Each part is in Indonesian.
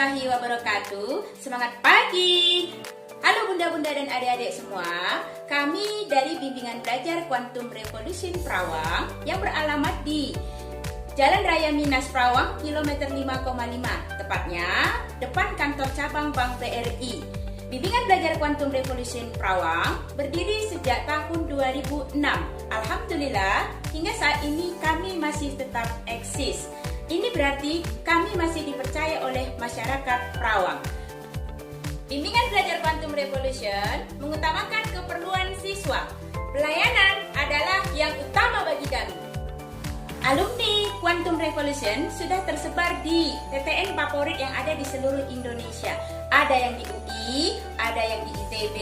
warahmatullahi wabarakatuh. Semangat pagi. Halo bunda-bunda dan adik-adik semua. Kami dari Bimbingan Belajar Quantum Revolution Perawang yang beralamat di Jalan Raya Minas Perawang, kilometer 5,5, tepatnya depan kantor cabang Bank BRI. Bimbingan Belajar Quantum Revolution Perawang berdiri sejak tahun 2006. Alhamdulillah, hingga saat ini kami masih tetap eksis. Ini berarti kami masih dipercaya oleh masyarakat Perawang. Bimbingan Belajar Quantum Revolution mengutamakan keperluan siswa. Pelayanan adalah yang utama bagi kami. Alumni Quantum Revolution sudah tersebar di PTN favorit yang ada di seluruh Indonesia. Ada yang di UI, ada yang di ITB,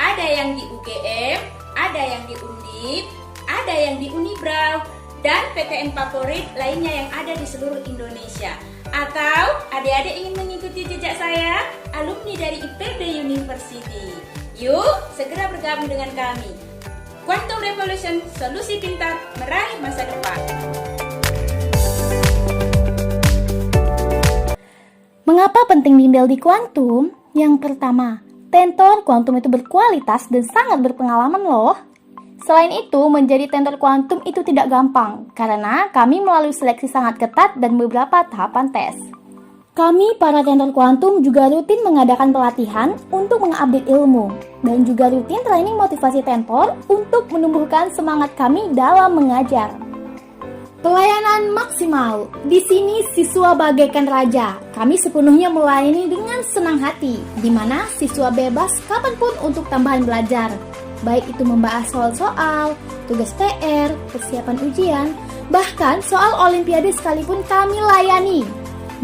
ada yang di UGM, ada yang di Undip, ada yang di Unibrau, dan PTN favorit lainnya yang ada di seluruh Indonesia. Atau adik-adik ingin mengikuti jejak saya, alumni dari IPB University. Yuk, segera bergabung dengan kami. Quantum Revolution, solusi pintar meraih masa depan. Mengapa penting bimbel di kuantum? Yang pertama, tentor kuantum itu berkualitas dan sangat berpengalaman loh. Selain itu, menjadi tentor kuantum itu tidak gampang, karena kami melalui seleksi sangat ketat dan beberapa tahapan tes. Kami para tentor kuantum juga rutin mengadakan pelatihan untuk mengupdate ilmu, dan juga rutin training motivasi tentor untuk menumbuhkan semangat kami dalam mengajar. Pelayanan maksimal. Di sini siswa bagaikan raja. Kami sepenuhnya melayani dengan senang hati, di mana siswa bebas kapanpun untuk tambahan belajar. Baik itu membahas soal-soal, tugas PR, persiapan ujian, bahkan soal olimpiade sekalipun kami layani.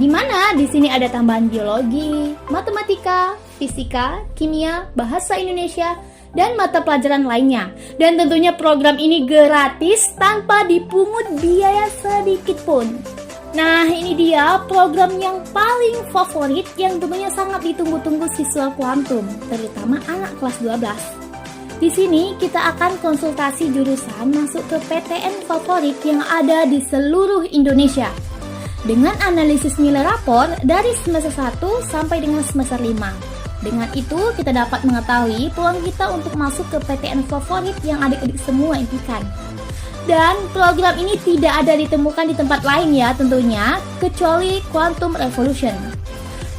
Di mana di sini ada tambahan biologi, matematika, fisika, kimia, bahasa Indonesia, dan mata pelajaran lainnya. Dan tentunya program ini gratis tanpa dipungut biaya sedikit pun. Nah, ini dia program yang paling favorit yang tentunya sangat ditunggu-tunggu siswa kuantum, terutama anak kelas 12. Di sini kita akan konsultasi jurusan masuk ke PTN favorit yang ada di seluruh Indonesia. Dengan analisis nilai rapor dari semester 1 sampai dengan semester 5. Dengan itu kita dapat mengetahui peluang kita untuk masuk ke PTN favorit yang adik-adik semua impikan. Dan program ini tidak ada ditemukan di tempat lain ya tentunya, kecuali Quantum Revolution.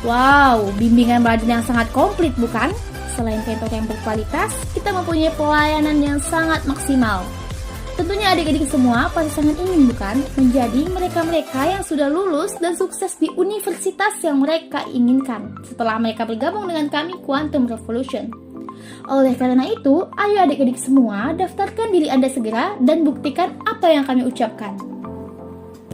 Wow, bimbingan belajar yang sangat komplit bukan? Selain tentor yang berkualitas, kita mempunyai pelayanan yang sangat maksimal. Tentunya adik-adik semua pasti sangat ingin bukan menjadi mereka-mereka yang sudah lulus dan sukses di universitas yang mereka inginkan setelah mereka bergabung dengan kami Quantum Revolution. Oleh karena itu, ayo adik-adik semua daftarkan diri Anda segera dan buktikan apa yang kami ucapkan.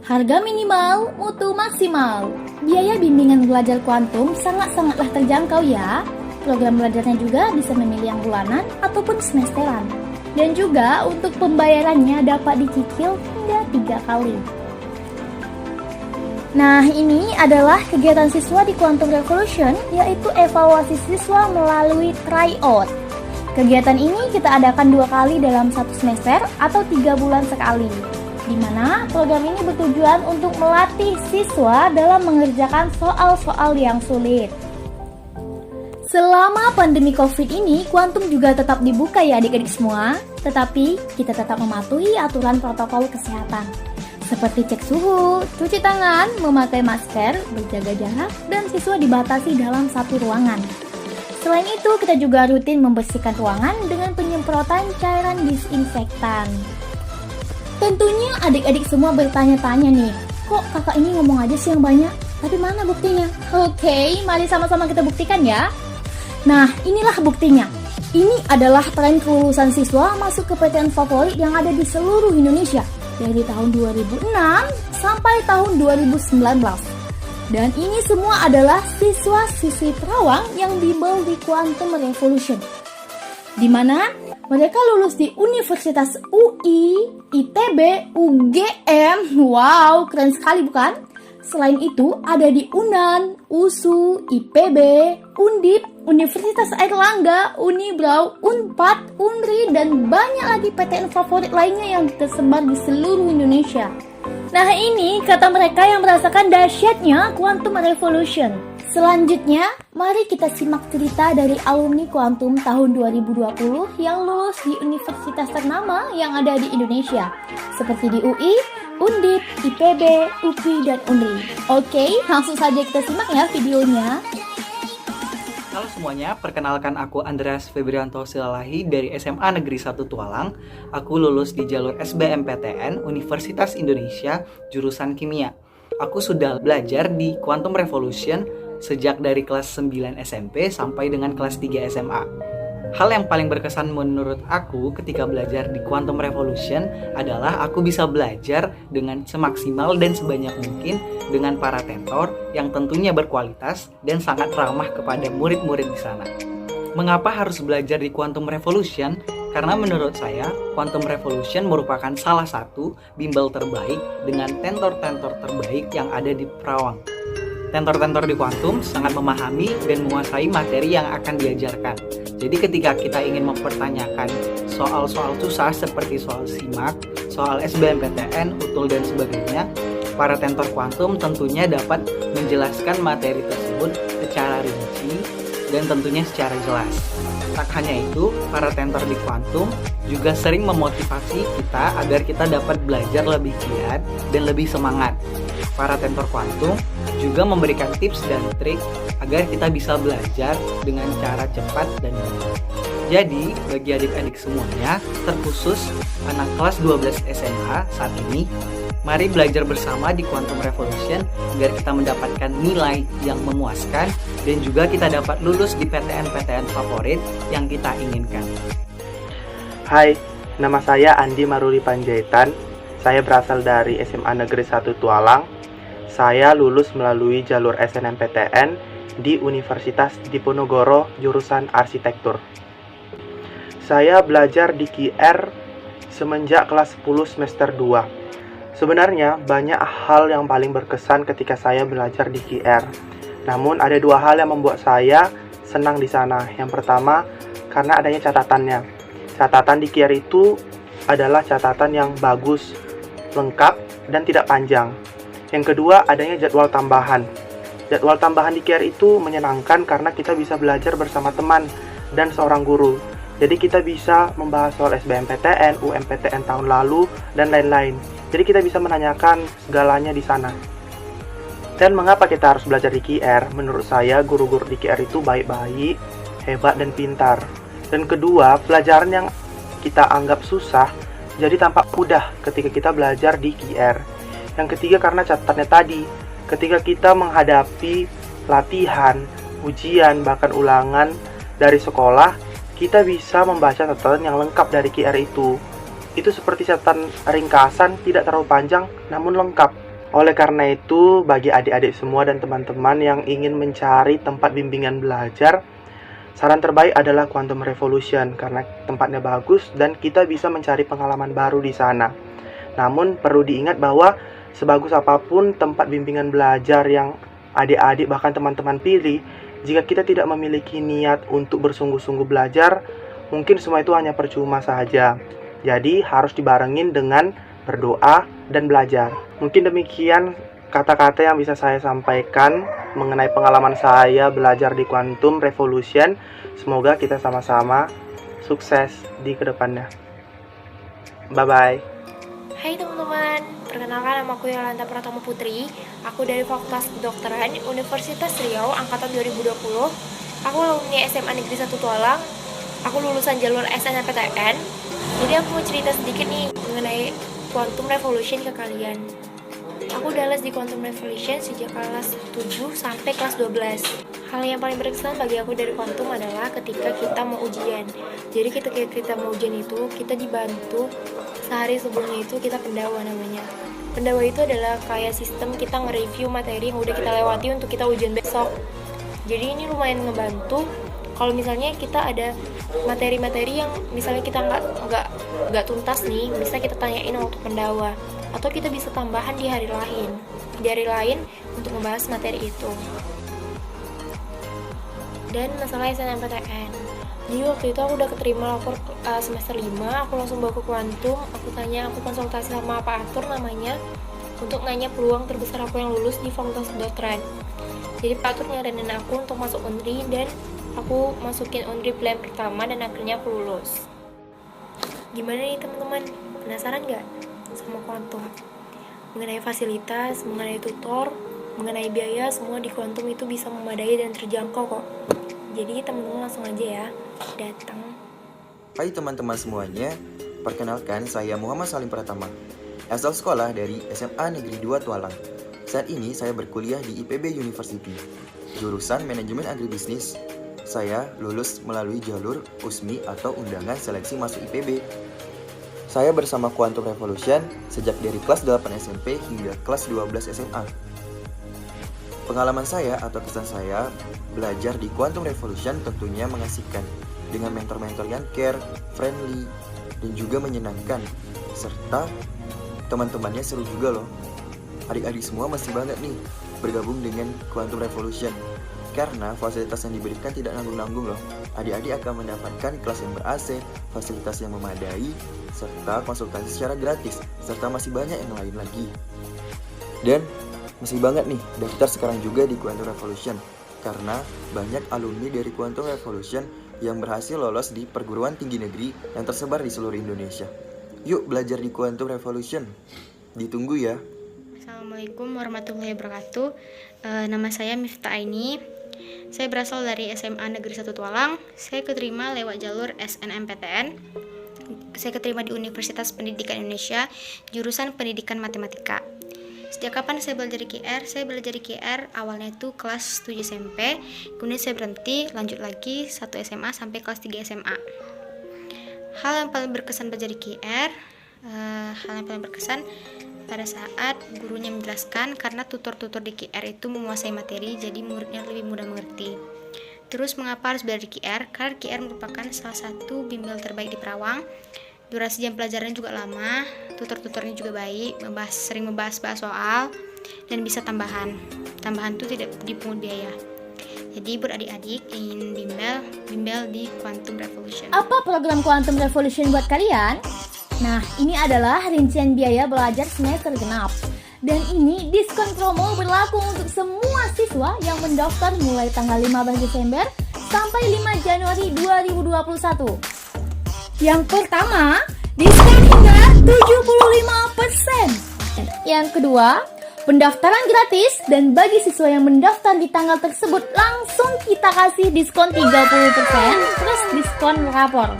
Harga minimal, mutu maksimal. Biaya bimbingan belajar kuantum sangat-sangatlah terjangkau ya. Program belajarnya juga bisa memilih yang bulanan ataupun semesteran. Dan juga untuk pembayarannya dapat dicicil hingga 3 kali. Nah, ini adalah kegiatan siswa di Quantum Revolution, yaitu evaluasi siswa melalui tryout. Kegiatan ini kita adakan 2 kali dalam 1 semester atau 3 bulan sekali. Di mana program ini bertujuan untuk melatih siswa dalam mengerjakan soal-soal yang sulit. Selama pandemi COVID ini, kuantum juga tetap dibuka ya adik-adik semua. Tetapi kita tetap mematuhi aturan protokol kesehatan. Seperti cek suhu, cuci tangan, memakai masker, berjaga jarak, dan siswa dibatasi dalam satu ruangan. Selain itu, kita juga rutin membersihkan ruangan dengan penyemprotan cairan disinfektan. Tentunya adik-adik semua bertanya-tanya nih, kok kakak ini ngomong aja sih yang banyak? Tapi mana buktinya? Oke, mari sama-sama kita buktikan ya. Nah, inilah buktinya. Ini adalah tren kelulusan siswa masuk ke PTN favorit yang ada di seluruh Indonesia dari tahun 2006 sampai tahun 2019. Dan ini semua adalah siswa-siswi Perawang yang bimbel di Quantum Revolution. Di mana mereka lulus di Universitas UI, ITB, UGM. Wow, keren sekali bukan? Selain itu, ada di UNAN, USU, IPB, Undip, Universitas Airlangga, Unibrau, Unpad, Unri, dan banyak lagi PTN favorit lainnya yang tersebar di seluruh Indonesia. Nah ini kata mereka yang merasakan dahsyatnya Quantum Revolution. Selanjutnya, mari kita simak cerita dari alumni Kuantum tahun 2020 yang lulus di universitas ternama yang ada di Indonesia, seperti di UI, Undip, IPB, UPI, dan UNRI. Oke, langsung saja kita simak ya videonya. Halo semuanya, perkenalkan aku Andreas Febrianto Silalahi dari SMA Negeri 1 Tualang. Aku lulus di jalur SBMPTN Universitas Indonesia, jurusan Kimia. Aku sudah belajar di Quantum Revolution sejak dari kelas 9 SMP sampai dengan kelas 3 SMA. Hal yang paling berkesan menurut aku ketika belajar di Quantum Revolution adalah aku bisa belajar dengan semaksimal dan sebanyak mungkin dengan para tentor yang tentunya berkualitas dan sangat ramah kepada murid-murid di sana. Mengapa harus belajar di Quantum Revolution? Karena menurut saya, Quantum Revolution merupakan salah satu bimbel terbaik dengan tentor-tentor terbaik yang ada di Perawang. Tentor-tentor di Quantum sangat memahami dan menguasai materi yang akan diajarkan. Jadi ketika kita ingin mempertanyakan soal-soal susah seperti soal SIMAK, soal SBMPTN, UTUL, dan sebagainya, para tentor Quantum tentunya dapat menjelaskan materi tersebut secara rinci dan tentunya secara jelas. Tak hanya itu, para tentor di Quantum juga sering memotivasi kita agar kita dapat belajar lebih giat dan lebih semangat. Para tentor Quantum juga memberikan tips dan trik agar kita bisa belajar dengan cara cepat dan mudah. Jadi, bagi adik-adik semuanya, terkhusus anak kelas 12 SMA saat ini, mari belajar bersama di Quantum Revolution agar kita mendapatkan nilai yang memuaskan dan juga kita dapat lulus di PTN-PTN favorit yang kita inginkan. Hai, nama saya Andi Maruli Panjaitan. Saya berasal dari SMA Negeri 1 Tualang. Saya lulus melalui jalur SNMPTN di Universitas Diponegoro jurusan Arsitektur. Saya belajar di QR semenjak kelas 10 semester 2. Sebenarnya banyak hal yang paling berkesan ketika saya belajar di QR. Namun ada dua hal yang membuat saya senang di sana. Yang pertama, karena adanya catatannya. Catatan di QR itu adalah catatan yang bagus, lengkap, dan tidak panjang. Yang kedua, adanya jadwal tambahan. Jadwal tambahan di QR itu menyenangkan karena kita bisa belajar bersama teman dan seorang guru. Jadi kita bisa membahas soal SBMPTN, UMPTN tahun lalu, dan lain-lain. Jadi kita bisa menanyakan segalanya di sana. Dan mengapa kita harus belajar di QR? Menurut saya, guru-guru di QR itu baik-baik, hebat, dan pintar. Dan kedua, pelajaran yang kita anggap susah jadi tampak mudah ketika kita belajar di QR. Yang ketiga, karena catatannya tadi, ketika kita menghadapi latihan, ujian, bahkan ulangan dari sekolah, kita bisa membaca catatan yang lengkap dari QR itu. Itu seperti catatan ringkasan, tidak terlalu panjang, namun lengkap. Oleh karena itu, bagi adik-adik semua dan teman-teman yang ingin mencari tempat bimbingan belajar, saran terbaik adalah Quantum Revolution, karena tempatnya bagus dan kita bisa mencari pengalaman baru di sana. Namun, perlu diingat bahwa sebagus apapun tempat bimbingan belajar yang adik-adik bahkan teman-teman pilih, jika kita tidak memiliki niat untuk bersungguh-sungguh belajar, mungkin semua itu hanya percuma saja. Jadi harus dibarengin dengan berdoa dan belajar. Mungkin demikian kata-kata yang bisa saya sampaikan mengenai pengalaman saya belajar di Quantum Revolution. Semoga kita sama-sama sukses di kedepannya. Bye-bye. Hai teman-teman, perkenalkan nama aku Yolanda Pratama Putri. Aku dari Fakultas Kedokteran Universitas Riau angkatan 2020. Aku alumni SMA Negeri 1 Tualang. Aku lulusan jalur SNMPTN. Jadi aku mau cerita sedikit nih mengenai Quantum Revolution ke kalian. Aku udah les di Quantum Revolution sejak kelas 7 sampai kelas 12. Hal yang paling berkesan bagi aku dari Quantum adalah ketika kita mau ujian. Jadi ketika kita mau ujian itu, kita dibantu sehari sebelumnya itu kita pendawa namanya. Pendawa itu adalah kayak sistem kita nge-review materi yang udah kita lewati untuk kita ujian besok. Jadi ini lumayan ngebantu kalau misalnya kita ada materi-materi yang misalnya kita nggak tuntas nih, bisa kita tanyain waktu pendawa. Atau kita bisa tambahan di hari lain untuk membahas materi itu. Dan masalah SNMPTN, jadi waktu itu aku udah keterima lapor semester 5, aku langsung bawa ke Quantum, aku konsultasi sama Pak Atur namanya, untuk nanya peluang terbesar aku yang lulus di Fakultas Kedokteran. Jadi Pak Tur nyaranin aku untuk masuk Undri, dan aku masukin Undri pilihan pertama dan akhirnya aku lulus. Gimana nih teman-teman? Penasaran nggak sama kuantum? Mengenai fasilitas, mengenai tutor, mengenai biaya, semua di kuantum itu bisa memadai dan terjangkau kok. Jadi teman-teman langsung aja ya datang. Hai teman-teman semuanya, perkenalkan saya Muhammad Salim Pratama, asal sekolah dari SMA Negeri 2 Tualang. Saat ini saya berkuliah di IPB University, jurusan Manajemen Agribisnis. Saya lulus melalui jalur USMI atau Undangan Seleksi Masuk IPB. Saya bersama Quantum Revolution sejak dari kelas 8 SMP hingga kelas 12 SMA. Pengalaman saya atau kesan saya belajar di Quantum Revolution tentunya mengasihkan, dengan mentor-mentor yang care, friendly, dan juga menyenangkan. Serta teman-temannya seru juga loh. Adik-adik semua masih banget nih bergabung dengan Quantum Revolution, karena fasilitas yang diberikan tidak nanggung-nanggung loh. Adik-adik akan mendapatkan kelas yang ber-AC, fasilitas yang memadai, serta konsultasi secara gratis, serta masih banyak yang lain lagi. Dan masih banget nih daftar sekarang juga di Quantum Revolution, karena banyak alumni dari Quantum Revolution yang berhasil lolos di perguruan tinggi negeri yang tersebar di seluruh Indonesia. Yuk belajar di Quantum Revolution. Ditunggu ya. Assalamualaikum warahmatullahi wabarakatuh. Nama saya Miftah Aini. Saya berasal dari SMA Negeri 1 Tualang. Saya keterima lewat jalur SNMPTN. Saya keterima di Universitas Pendidikan Indonesia, jurusan Pendidikan Matematika. Sejak kapan saya belajar di QR? Saya belajar di QR awalnya itu kelas 7 SMP, kemudian saya berhenti, lanjut lagi 1 SMA sampai kelas 3 SMA. Hal yang paling berkesan belajar di QR, pada saat gurunya menjelaskan, karena tutor-tutor di QR itu menguasai materi, jadi muridnya lebih mudah mengerti. Terus mengapa harus belajar di QR? Karena QR merupakan salah satu bimbel terbaik di Perawang. Durasi jam pelajaran juga lama, tutor-tutornya juga baik, sering membahas soal, dan bisa tambahan. Tambahan itu tidak dipungut biaya. Jadi buat adik-adik ingin bimbel di Quantum Revolution. Apa program Quantum Revolution buat kalian? Nah, ini adalah rincian biaya belajar semester genap. Dan ini diskon promo berlaku untuk semua siswa yang mendaftar mulai tanggal 15 Desember sampai 5 Januari 2021. Yang pertama, diskon hingga 75%. Yang kedua, pendaftaran gratis, dan bagi siswa yang mendaftar di tanggal tersebut langsung kita kasih diskon 30% plus diskon rapor.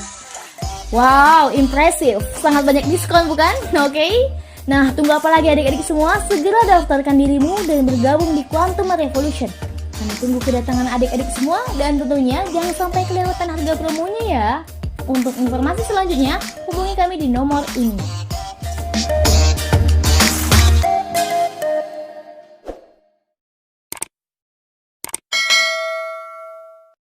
Wow, impresif. Sangat banyak diskon bukan? Oke. Nah, tunggu apa lagi adik-adik semua? Segera daftarkan dirimu dan bergabung di Quantum Revolution. Kami tunggu kedatangan adik-adik semua, dan tentunya jangan sampai kelewatan harga promonya ya. Untuk informasi selanjutnya, hubungi kami di nomor ini.